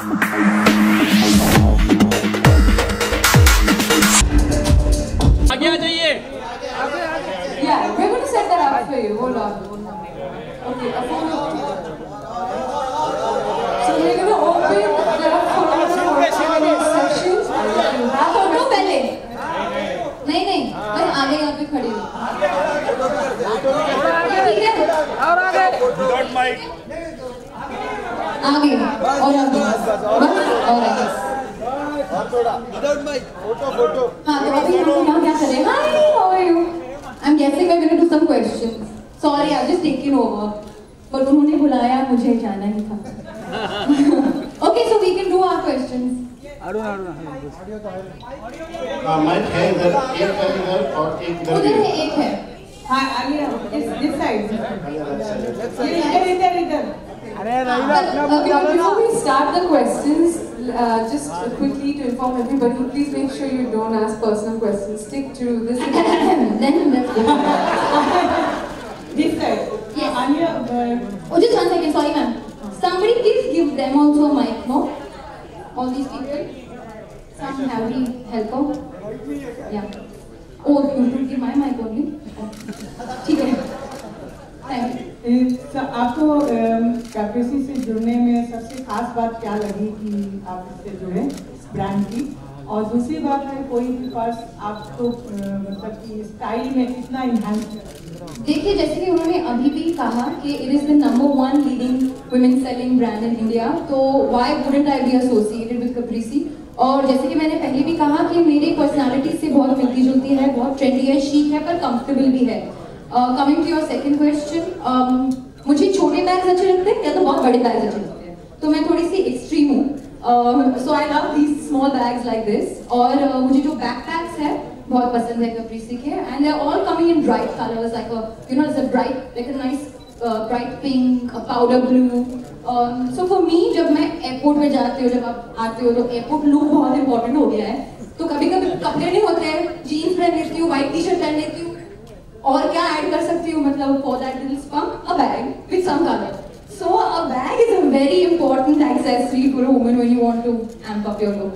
आगे आ जाइए। Yeah, we're going to set that up for you. Hold on. Okay, so we're going to open the photo sessions. Photo पहले नहीं मैं आगे यहाँ पे खड़ी हूँ। ठीक है और आगे विदाउट माइक आगे और आगे और आगे थोड़ा विदाउट माइक फोटो हाँ तो अभी हम क्या करें hi how are you I'm guessing we're going to do some questions. Sorry, I've just taken over. But उन्होंने बुलाया मुझे जाना ही था. Okay, so we can do our questions. Arun mike है इधर एक है इधर और एक इधर उधर है एक है. हाँ आलिया this side. इधर. Before we start the questions, just quickly to inform everybody, please make sure you don't ask personal questions. Stick to this. Then let's go. This side. Yes. Alia. Oh, just one second. Sorry, ma'am. Somebody please give them also a mic, no? All these people. Some have the helper. Yeah. Oh, you will give my mic only. ठीक है. Thank you. आपको कैप्रेसी से जुड़ने में सबसे खास बात क्या लगी कि आप इससे जुड़े ब्रांड की और दूसरी बात है कोई भी पर्स आपको मतलब कि स्टाइल में कितना इन्हांस देखिए जैसे कि उन्होंने अभी भी कहा कि it is the number 1 leading women selling brand in India तो why wouldn't I be associated with Caprese और जैसे कि मैंने पहले भी कहा कि मेरी पर्सनालिटी से बहुत मिलती जुलती है बहुत ट्रेंडी है शीक है पर कंफर्टेबल भी है coming to your second question मुझे छोटे बैग्स अच्छे लगते हैं या तो बहुत बड़े बैग्स अच्छे लगते हैं तो मैं थोड़ी सी एक्सट्रीम हूँ so I love these small bags like this और मुझे जो बैकपैक्स है बहुत पसंद है Caprese के and they are all coming in bright colors like a you know it's a bright like a nice bright pink a powder blue so for me जब मैं एयरपोर्ट में जाती हूँ जब आप आते हो तो एयरपोर्ट लुक बहुत इंपॉर्टेंट हो गया है तो कभी कभी कपड़े नहीं होते हैं जीन्स पहन लेती हूँ व्हाइट टी शर्ट पहन लेती हूँ और क्या ऐड कर सकती हूँ मतलब for that little spunk a bag with some color so a bag is a very important accessory for a woman when you want to amp up your look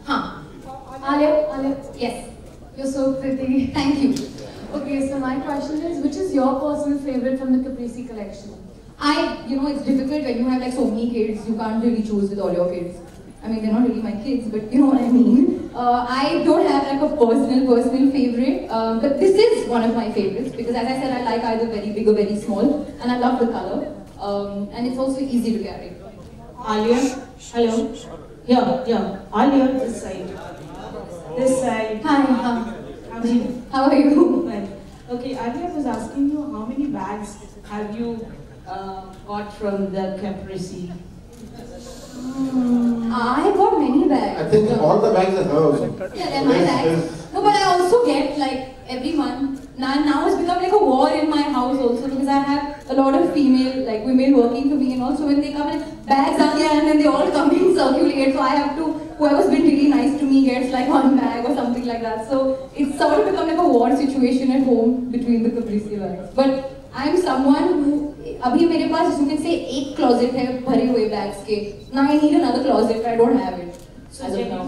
हाँ Alia, yes You're so pretty. thank you Okay, so my question is, which is your personal favorite from the Caprese collection? you know it's difficult when you have like so many kids you can't really choose with all your kids I mean they're not really my kids but you know what I mean I don't have like a personal favorite but this is one of my favorites because as I said I like either very big or very small and I love the color and it's also easy to carry Alia, hello. Yeah. Alia, this side. Hi, how are you? Right. Okay, Alia was asking you how many bags have you got from the Caprese? I got many bags. I think all the bags are hers. Yeah, they're my bags. No, but I also get like every month. Now it's become like a war in my house also because I have a lot of female like women working for me and also when they come in bags are there and then they all come in circulate so I have to whoever's been really nice to me gets like one bag or something like that so it's sort of become like a war situation at home between the Caprese bags but I'm someone who अभी मेरे पास you can say एक closet है भरे हुए bags के now I need another closet I don't have it So as of now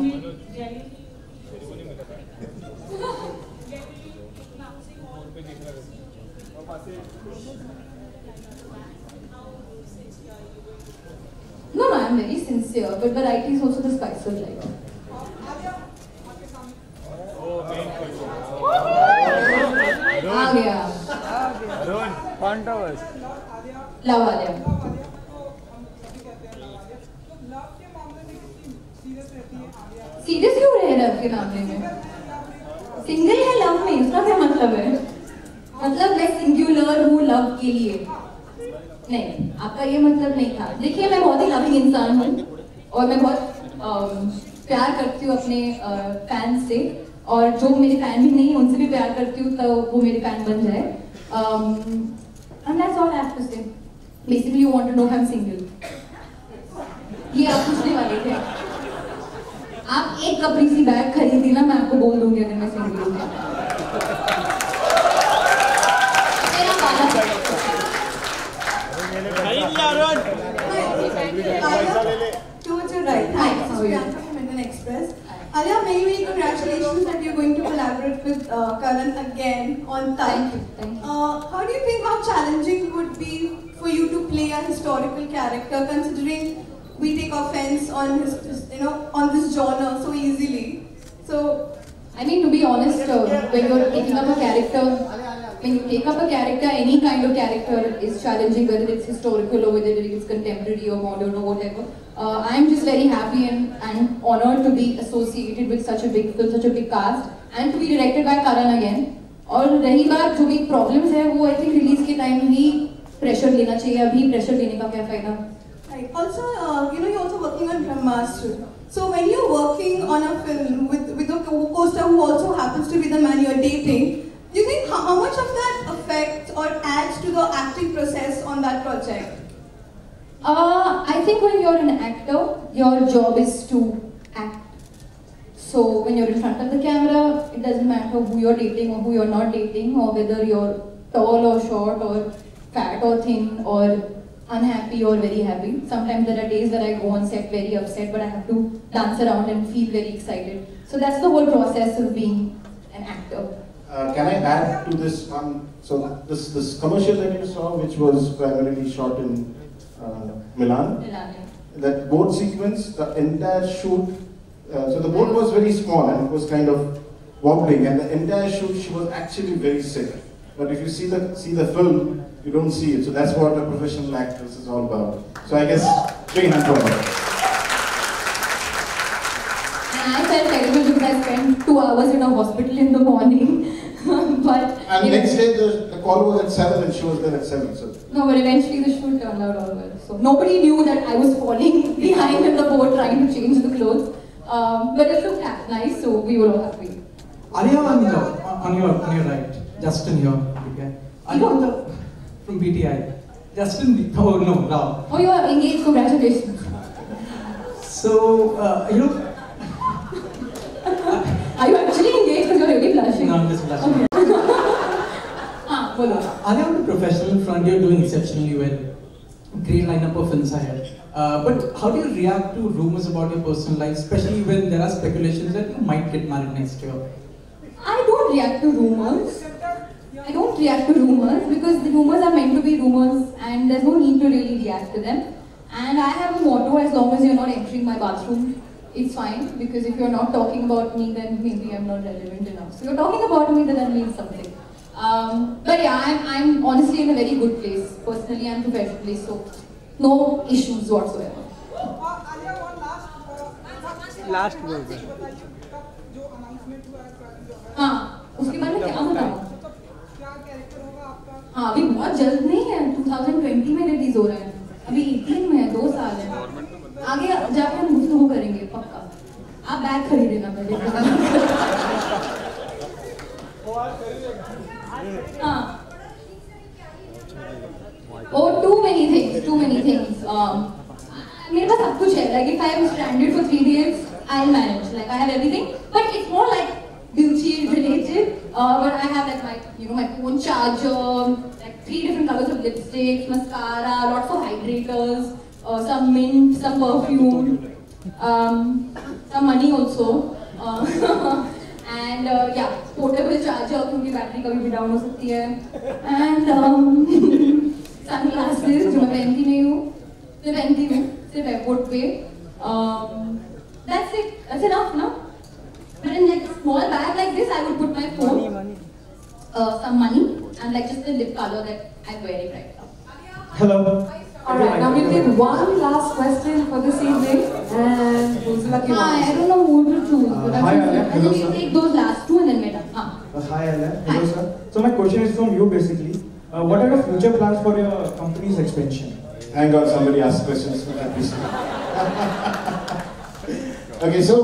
No, I'm very sincere, but variety is also the spice of life. आ गया. Controversy. Love आ गया. Serious क्यों रहे love के मामले में? सिंगल है love में, उसका क्या मतलब है? मतलब मैं सिंगुलर हूँ लव के लिए. नहीं, आपका ये मतलब नहीं था. देखिए मैं बहुत ही लविंग इंसान हूँ और मैं बहुत प्यार करती हूँ अपने फैंस से और जो मेरे फैन भी नहीं उनसे भी प्यार करती हूँ तो वो मेरे फैन बन जाए. And that's all I have to say. Basically, you want to know I'm single. ये आप पूछने वाले थे. आप एक Caprese बैग खरीदी ना मैं आपको बोल दूंगी अगर मैं सिंगल हूँ. मेरा वाला. Towards your right. Hi, this is Priyanka from Indian Express. Alia, many congratulations that you're going to collaborate with Karan again on Thank you. How do you think how challenging would be for you to play a historical character, considering we take offense on on this genre so easily? So, I mean, to be honest, when you're taking up a character, any kind of character is challenging, whether it's historical or whether it's contemporary or modern or whatever. I'm just very happy and honored to be associated with such a big film, such a big cast, and to be directed by Karan again. और रही बात जो भी problems है, वो I think release के time ही pressure लेना चाहिए. अभी pressure लेने का क्या फायदा? Right. Also, you're also working on Brahmastra. So when you're working on a film with a co-star who also happens to be the man you're dating, do you think how much of that affects or adds to the acting process on that project? I think when you're an actor, your job is to act. So when you're in front of the camera, it doesn't matter who you're dating or who you're not dating, or whether you're tall or short or fat or thin or unhappy or very happy. Sometimes there are days where I go on set very upset, but I have to dance around and feel very excited. So that's the whole process of being an actor. Can I add to this one? So this commercial that you saw, which was primarily shot in Milan, that boat sequence, the entire shoot, so the boat was very small and it was kind of wobbling, and the entire shoot she was actually very sick. But if you see the film, you don't see it. So that's what a professional actress is all about. So I guess big hand for her. And I felt terrible because I spent 2 hours in a hospital in the morning. And next day the call was at 7 and she was there at 7. So. No, but eventually the shoot turned out all well. So nobody knew that I was falling behind in the boat trying to change the clothes. But it looked nice, so we were all happy. Alia, on your right, Justin here. Okay. Alia from BTI. Justin, oh no, Rao. Oh, you are engaged, congratulations. So, are you actually engaged because you're really blushing? No, I'm just blushing. Okay. Alia, on the professional front, you're doing exceptionally well. Great lineup of films ahead. But how do you react to rumors about your personal life, especially when there are speculations that you might get married next year? I don't react to rumors. I don't react to rumors because the rumors are meant to be rumors and there's no need to really react to them. And I have a motto: as long as you're not entering my bathroom, it's fine, because if you're not talking about me, then maybe I'm not relevant enough. So you're talking about me, then that means something. But yeah, I'm honestly in a very good place, personally and professionally, so no issues whatsoever. Last word. हाँ, उसके बारे में क्या बताऊँ? हाँ, अभी बहुत जल्द नहीं है, 2020 में रिलीज हो रहा है, अभी 18 में है, 2 साल है, आगे जाकर हम गुफ्तगू करेंगे पक्का, आप बैग खरीदेना पहले। हाँ, oh, too many things. मेरे पास सब कुछ है, like if I am stranded for 3 days, I'll manage, like I have everything, but it's more like beauty related, but I have like my phone charger, like 3 different colors of lipsticks, mascara, lots of hydrators, some mint, some perfume, some money also, and yeah, portable charger क्योंकि battery कभी भी down हो सकती है, and sunglasses जो मैं पहनती नहीं हूँ, सिर्फ एयरपोर्ट पे, that's it, that's enough, no? But in like a small bag like this, I would put my phone, some money, and like just the lip color that I'm wearing right now. Hello. Alright, now we'll take one last question for this evening, and who's the lucky one? I don't know who to choose, but Hi, I think we'll take those last 2 and then we're done. Hi, Alia. Hello, sir. So my question is from you basically. What are your future plans for your company's expansion? Thank God somebody asked questions. Okay, so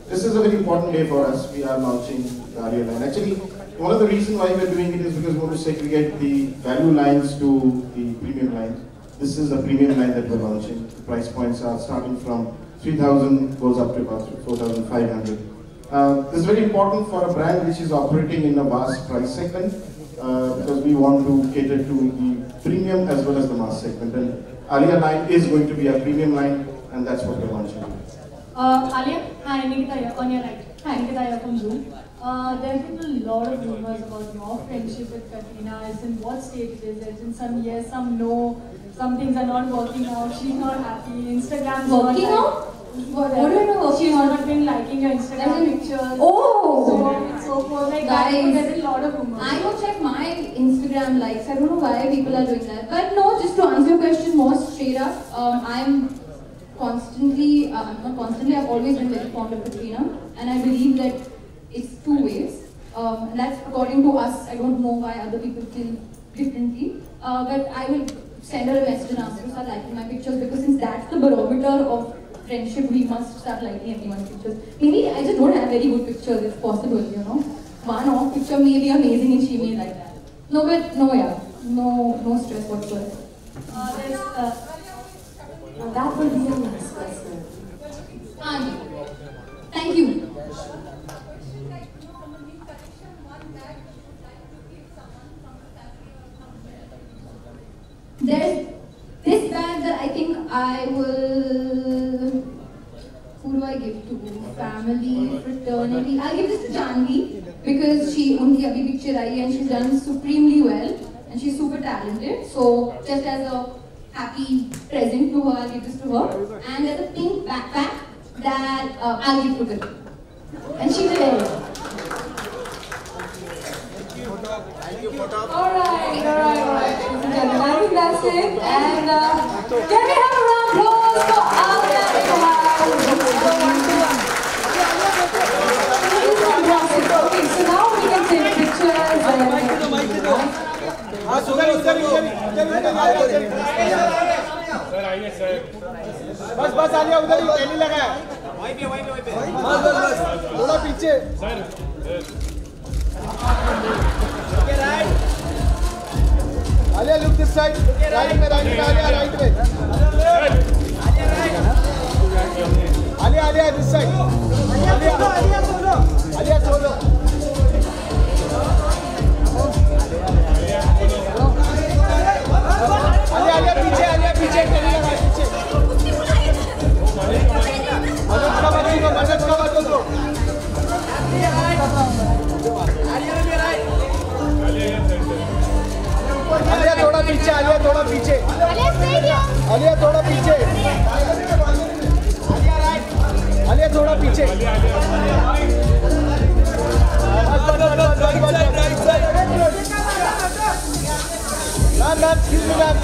this is a very important day for us. We are launching the Aria line. Actually, one of the reasons why we're doing it is because we want to segregate the value lines to the premium lines. This is a premium line that we're launching. The price points are starting from 3,000, goes up to about 4,500. This is very important for a brand which is operating in a vast price segment, because we want to cater to the premium as well as the mass segment. And Alia line is going to be a premium line, and that's what we're launching. Alia, hi, Nikita here, on your right. Hi, Nikita here from Zoom. There have been a lot of rumors about your friendship with Katrina. It's in what state it is. There's been some yes, some no. Some things are not working out. She's not happy. Instagram's Working not out? What do you know? She's not been liking your Instagram pictures. Oh! So on and so forth. Like that, Guys, there's a lot of rumors. I don't check my Instagram likes. I don't know why people are doing that. But no, just to answer your question more straight up, I'm constantly, not constantly, I've always been very fond of Katrina. And I believe that it's two ways. And that's according to us. I don't know why other people feel differently. But I will send her a message and ask her to start liking my pictures, because since that's the barometer of friendship, we must start liking everyone's pictures. Maybe I just don't have very good pictures, it's possible, you know. One off picture may be amazing and she may like that. No, but no, yeah. No stress whatsoever. That will be a nice question. Thank you. There's this bag that I think I will. Who do I give to? Family, fraternity. I'll give this to Janvi because she unki abhi picture aayi and she's done supremely well and she's super talented. So just as a happy present to her, I'll give this to her. And there's a pink backpack that I'll give to Katrina. And she will wear it. Alright. I think that's it. And can we have a round of applause for Alia Nihal? Okay, so now we can take pictures sir आइए sir बस आलिया उधर ही पहले लगा वहीं पे बस थोड़ा पीछे sir Alia look this side right में आलिया राइट में Alia this side Alia solo Alia पीछे पीछे मनोज का बात दो आलिया थोड़ा पीछे आलिया थोड़ा पीछे आलिया थोड़ा पीछे आलिया थोड़ा पीछे मैम